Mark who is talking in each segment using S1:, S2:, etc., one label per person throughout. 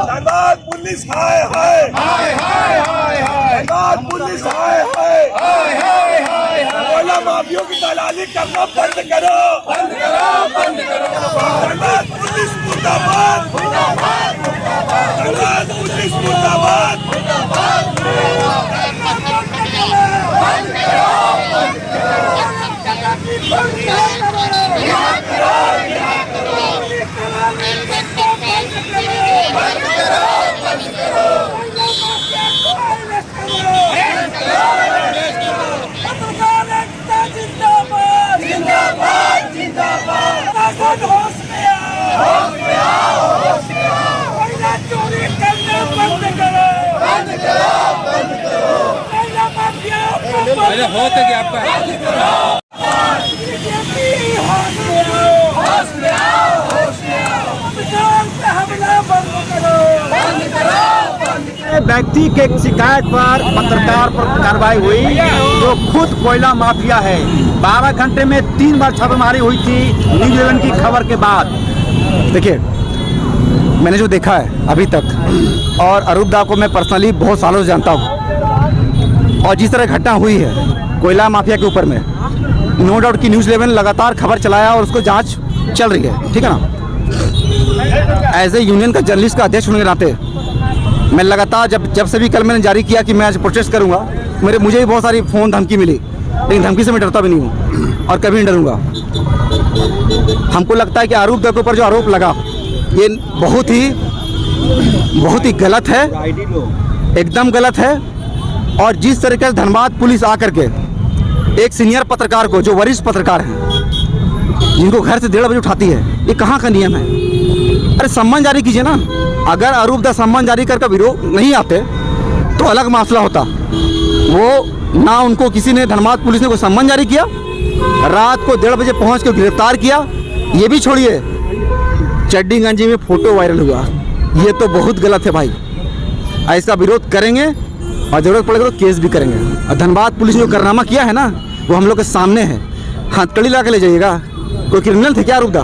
S1: Dhanbad police हाय हाय हाय हाय हाय हाय, Dhanbad police हाय हाय हाय हाय हाय, कोयला माफियों की दलाली करना बंद करो, बंद करो, बंद करो। धनबाद पुलिस मुर्दाबाद, मुर्दाबाद, मुर्दाबाद, धनबाद पुलिस मुर्दाबाद, मुर्दाबाद, बंद करो, बंद
S2: हो तो क्या आपका
S3: व्यक्ति के शिकायत पर पत्रकार पर कार्रवाई हुई जो खुद कोयला माफिया है। 12 घंटे में 3 बार छापेमारी हुई थी न्यूज़ 11 की खबर के बाद। देखिए, मैंने जो देखा है अभी तक, और अरूप दा को मैं पर्सनली बहुत सालों से जानता हूँ, और जिस तरह घटना हुई है कोयला माफिया के ऊपर में, नो डाउट कि न्यूज़ 11 लगातार खबर चलाया और उसको जांच चल रही है, ठीक है ना। एज ए यूनियन का जर्नलिस्ट का अध्यक्ष होने के नाते मैं लगातार जब से भी कल मैंने जारी किया कि मैं आज प्रोटेस्ट करूंगा, मुझे भी बहुत सारी फ़ोन धमकी मिली, लेकिन धमकी से मैं डरता भी नहीं हूँ और कभी नहीं डरूंगा। हमको लगता है कि अरूप दा के ऊपर जो आरोप लगा ये बहुत ही गलत है, एकदम गलत है। और जिस तरीके से धनबाद पुलिस आकर के एक सीनियर पत्रकार को, जो वरिष्ठ पत्रकार हैं, जिनको घर से 1:30 बजे उठाती है, ये कहाँ का नियम है? अरे सम्मान जारी कीजिए ना। अगर अरूप दा सम्मान जारी करके विरोध नहीं आते तो अलग मामला होता। वो ना उनको किसी ने, धनबाद पुलिस ने कोई सम्मान जारी किया, रात को 1:30 बजे पहुँच के गिरफ्तार किया। ये भी छोड़िए, चड्डी गंजी में फ़ोटो वायरल हुआ, ये तो बहुत गलत है भाई। ऐसा विरोध करेंगे और ज़रूरत पड़ेगा तो केस भी करेंगे। और धनबाद पुलिस ने जो कारनामा किया है ना, वो हम लोग के सामने है। हथकड़ी ला के ले जाइएगा। कोई क्रिमिनल थे क्या अरूप दा?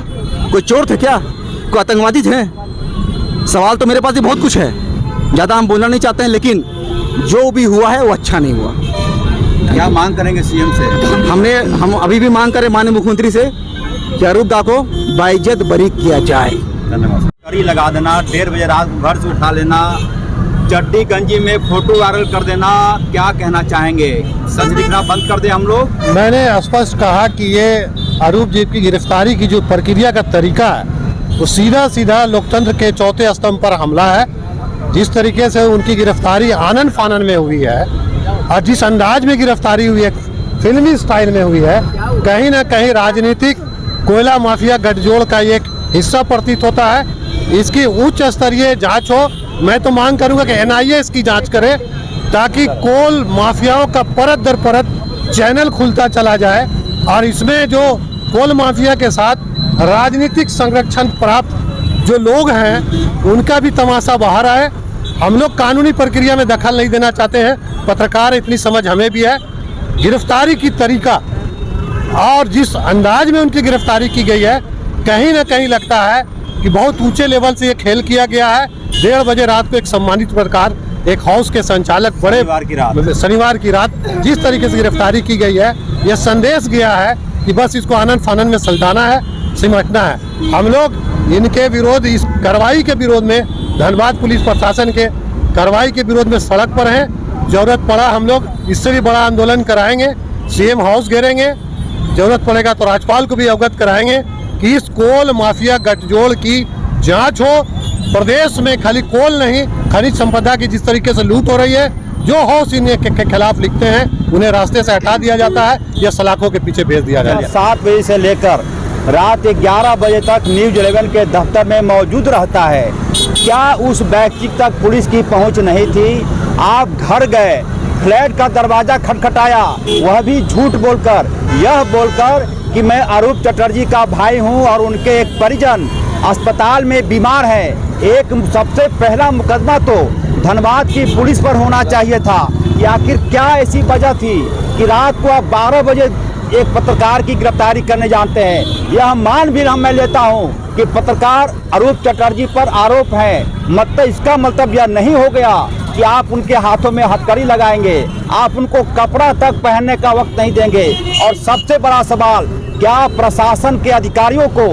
S3: कोई चोर थे क्या? कोई आतंकवादी थे? सवाल तो मेरे पास भी बहुत कुछ है, ज़्यादा हम बोलना नहीं चाहते हैं, लेकिन जो भी हुआ है वो अच्छा नहीं हुआ।
S4: क्या मांग करेंगे सीएम से?
S3: हम अभी भी मांग करें माननीय मुख्यमंत्री से कि अरूप दा को बाइज्जत बरी किया जाए।
S4: धन्यवाद। कड़ी लगा देना, 1:30 बजे रात को घर से उठा लेना, चड्डी गंजी में फोटो वायरल कर देना, क्या कहना चाहेंगे? सच दिखना बंद कर दे हम लोग।
S5: मैंने स्पष्ट कहा कि ये अरूप जी की गिरफ्तारी की जो प्रक्रिया का तरीका है वो सीधा लोकतंत्र के चौथे स्तंभ पर हमला है। जिस तरीके से उनकी गिरफ्तारी आनन फानन में हुई है और जिस अंदाज में गिरफ्तारी हुई है, फिल्मी स्टाइल में हुई है, कहीं ना कहीं राजनीतिक कोयला माफिया गठजोड़ का एक हिस्सा प्रतीत होता है। इसकी उच्च स्तरीय जांच हो। मैं तो मांग करूंगा कि NIA इसकी जांच करे, ताकि कोल माफियाओं का परत दर परत चैनल खुलता चला जाए और इसमें जो कोल माफिया के साथ राजनीतिक संरक्षण प्राप्त जो लोग हैं उनका भी तमाशा बाहर आए। हम लोग कानूनी प्रक्रिया में दखल नहीं देना चाहते हैं, पत्रकार इतनी समझ हमें भी है। गिरफ्तारी की तरीका और जिस अंदाज में उनकी गिरफ्तारी की गई है, कहीं ना कहीं लगता है कि बहुत ऊंचे लेवल से ये खेल किया गया है। 1:30 बजे रात को एक सम्मानित पत्रकार, एक हाउस के संचालक, शनिवार की रात जिस तरीके से गिरफ्तारी की गई है, यह संदेश गया है कि बस इसको आनन फानन में सुलझाना है, सिमटना है। हम लोग इनके विरोध, इस कार्रवाई के विरोध में, धनबाद पुलिस प्रशासन के कार्रवाई के विरोध में सड़क पर हैं। जरूरत पड़ा हम लोग इससे भी बड़ा आंदोलन कराएंगे, CM हाउस घेरेंगे, जरूरत पड़ेगा तो राज्यपाल को भी अवगत कराएंगे कि इस कोल माफिया गठजोड़ की जांच हो। प्रदेश में खाली कोल नहीं, खनिज संपदा की जिस तरीके से लूट हो रही है, जो हाउस इनके खिलाफ लिखते हैं उन्हें रास्ते से हटा दिया जाता है या सलाखों के पीछे भेज दिया जाता है।
S3: 7 बजे से लेकर रात 11 बजे तक न्यूज़ 11 के दफ्तर में मौजूद रहता है। क्या उस व्यक्ति तक पुलिस की पहुंच नहीं थी? आप घर गए, फ्लैट का दरवाजा खटखटाया, वह भी झूठ बोलकर, यह बोलकर कि मैं अरूप चटर्जी का भाई हूं और उनके एक परिजन अस्पताल में बीमार है। एक सबसे पहला मुकदमा तो धनबाद की पुलिस पर होना चाहिए था कि आखिर क्या ऐसी वजह थी कि रात को आप 12 बजे एक पत्रकार की गिरफ्तारी करने जानते हैं। यह मान भी मैं लेता हूं कि पत्रकार अरूप चटर्जी पर आरोप है, मतलब इसका मतलब यह नहीं हो गया कि आप उनके हाथों में हथकड़ी लगाएंगे, आप उनको कपड़ा तक पहनने का वक्त नहीं देंगे। और सबसे बड़ा सवाल, क्या प्रशासन के अधिकारियों को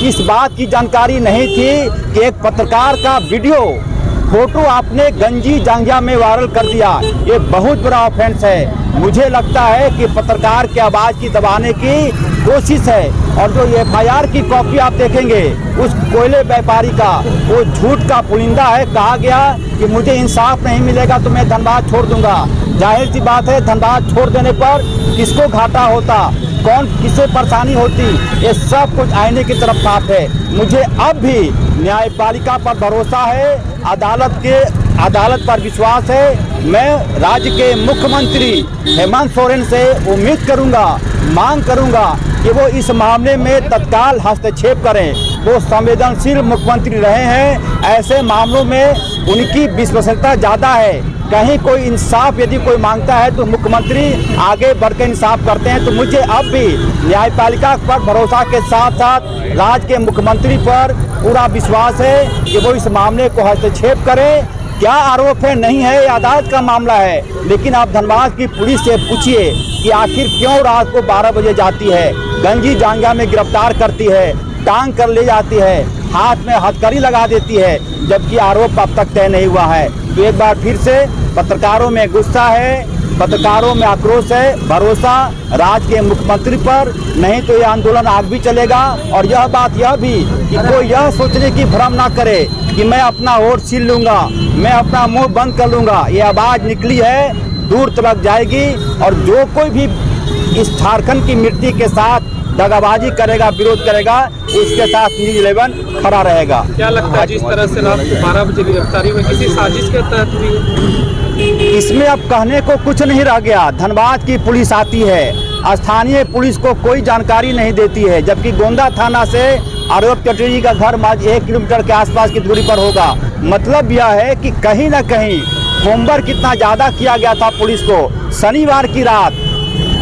S3: इस बात की जानकारी नहीं थी कि एक पत्रकार का वीडियो फोटो आपने गंजी जांघिया में वायरल कर दिया? ये बहुत बड़ा ऑफेंस है। मुझे लगता है कि पत्रकार की आवाज़ की दबाने की कोशिश है। और जो FIR की कॉपी आप देखेंगे उस कोयले व्यापारी का, वो झूठ का पुलिंदा है। कहा गया कि मुझे इंसाफ नहीं मिलेगा तो मैं धनबाद छोड़ दूंगा। जाहिर सी बात है, धनबाद छोड़ देने पर किसको घाटा होता, कौन किसे परेशानी होती, ये सब कुछ आईने की तरफ साफ है। मुझे अब भी न्यायपालिका पर भरोसा है, अदालत पर विश्वास है। मैं राज्य के मुख्यमंत्री हेमंत सोरेन से उम्मीद करूंगा, मांग करूंगा कि वो इस मामले में तत्काल हस्तक्षेप करें। वो संवेदनशील मुख्यमंत्री रहे हैं, ऐसे मामलों में उनकी विश्वसनीयता ज़्यादा है। कहीं कोई इंसाफ यदि कोई मांगता है तो मुख्यमंत्री आगे बढ़ के इंसाफ करते हैं। तो मुझे अब भी न्यायपालिका पर भरोसा के साथ साथ राज्य के मुख्यमंत्री पर पूरा विश्वास है कि वो इस मामले को हस्तक्षेप करें। क्या आरोप है, नहीं है, यह अदालत का मामला है। लेकिन आप धनबाद की पुलिस से पूछिए कि आखिर क्यों रात को 12 बजे जाती है, गंजी जांघिया में गिरफ्तार करती है, टांग कर ले जाती है, हाथ में हथकड़ी लगा देती है, जबकि आरोप अब तक तय नहीं हुआ है। तो एक बार फिर से पत्रकारों में गुस्सा है, पत्रकारों में आक्रोश है, भरोसा राज्य के मुख्यमंत्री पर, नहीं तो यह आंदोलन आगे भी चलेगा। और यह बात यह भी कि कोई यह सोचने की भ्रम ना करे कि मैं अपना वोट छीन लूंगा, मैं अपना मुंह बंद कर लूंगा। ये आवाज़ निकली है, दूर तक जाएगी। और जो कोई भी इस झारखंड की मिट्टी के साथ दगाबाजी करेगा, विरोध करेगा, उसके साथ न्यूज़ 11 खड़ा रहेगा।
S2: क्या लगता है जिस तरह से रात को 12 बजे गिरफ्तारी हुई, किसी साजिश के तहत हुई?
S3: इसमें अब कहने को कुछ नहीं रह गया। धनबाद की पुलिस आती है, स्थानीय पुलिस को कोई जानकारी नहीं देती है, जबकि गोंदा थाना से अरूप चटर्जी का घर मात्र 1 किलोमीटर के आसपास की दूरी पर होगा। मतलब यह है कि कहीं ना कहीं होमवर्क कितना ज़्यादा किया गया था पुलिस को। शनिवार की रात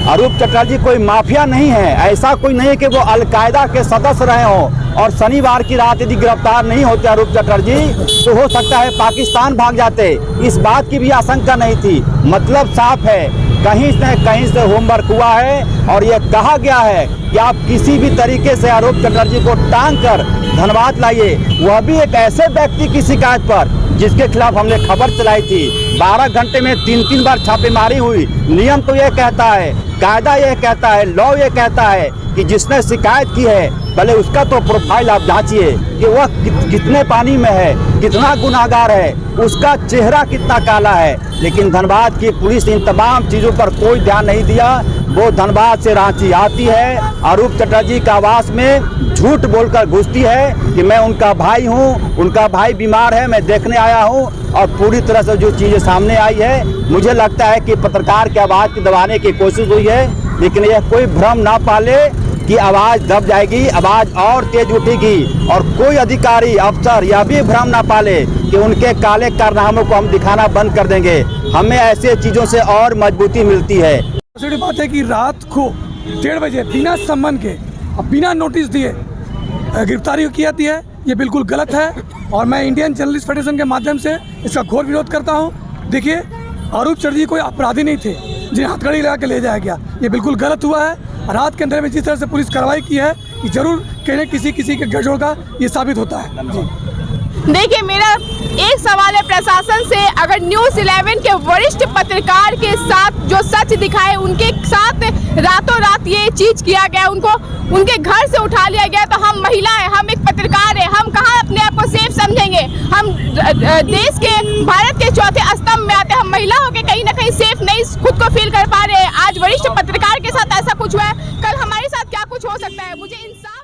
S3: अरूप चटर्जी कोई माफिया नहीं है, ऐसा कोई नहीं है कि वो अलकायदा के सदस्य रहे हों। और शनिवार की रात यदि गिरफ्तार नहीं होते अरूप चटर्जी तो हो सकता है पाकिस्तान भाग जाते, इस बात की भी आशंका नहीं थी। मतलब साफ है, कहीं न कहीं से होमवर्क हुआ है। और ये कहा गया है कि आप किसी भी तरीके से अरूप चटर्जी को टांग कर धनबाद लाइए, वह भी एक ऐसे व्यक्ति की शिकायत पर जिसके खिलाफ हमने खबर चलाई थी। 12 घंटे में 3 बार छापेमारी हुई। नियम तो यह कहता है, कायदा यह कहता है, लॉ यह कहता है कि जिसने शिकायत की है पहले उसका तो प्रोफाइल आप जांचिए कि वह कितने पानी में है, कितना गुनाहगार है, उसका चेहरा कितना काला है। लेकिन धनबाद की पुलिस इन तमाम चीज़ों पर कोई ध्यान नहीं दिया। वो धनबाद से रांची आती है, अरूप चटर्जी का आवास में झूठ बोलकर घुसती है कि मैं उनका भाई हूँ, उनका भाई बीमार है, मैं देखने आया हूँ। और पूरी तरह से जो चीज़ें सामने आई है, मुझे लगता है कि पत्रकार की आवाज़ की दबाने की कोशिश हुई है। लेकिन यह कोई भ्रम ना पाले कि आवाज़ दब जाएगी, आवाज़ और तेज उठेगी। और कोई अधिकारी अफसर यह भी भ्रम ना पाले कि उनके काले कारनामों को हम दिखाना बंद कर देंगे। हमें ऐसे चीज़ों से और मजबूती मिलती है।
S6: दूसरी बात है कि रात को 1:30 बजे बिना संबंध के, बिना नोटिस दिए गिरफ्तारी की जाती है, ये बिल्कुल गलत है। और मैं इंडियन जर्नलिस्ट फेडरेशन के माध्यम से इसका घोर विरोध करता हूँ। देखिए, अरूप चटर्जी कोई अपराधी नहीं थे जिन्हें हथकड़ी लगा के ले जाया गया, ये बिल्कुल गलत हुआ है। रात के अंदर में जिस तरह से पुलिस कार्रवाई की है, ये जरूर कहीं किसी के गठजोड़ का ये साबित होता है। जी
S7: देखिए, मेरा एक सवाल है प्रशासन से, अगर न्यूज़ 11 के वरिष्ठ पत्रकार के साथ जो सच दिखाए, उनके साथ रातों रात ये चीज किया गया, उनको उनके घर से उठा लिया गया, तो हम महिला हैं, हम एक पत्रकार हैं, हम कहाँ अपने आप को सेफ समझेंगे? हम देश के, भारत के चौथे स्तंभ में आते, हम महिला होकर कहीं ना कहीं सेफ नहीं खुद को फील कर पा रहे हैं। आज वरिष्ठ पत्रकार के साथ ऐसा कुछ हुआ है, कल हमारे साथ क्या कुछ हो सकता है? मुझे इंसान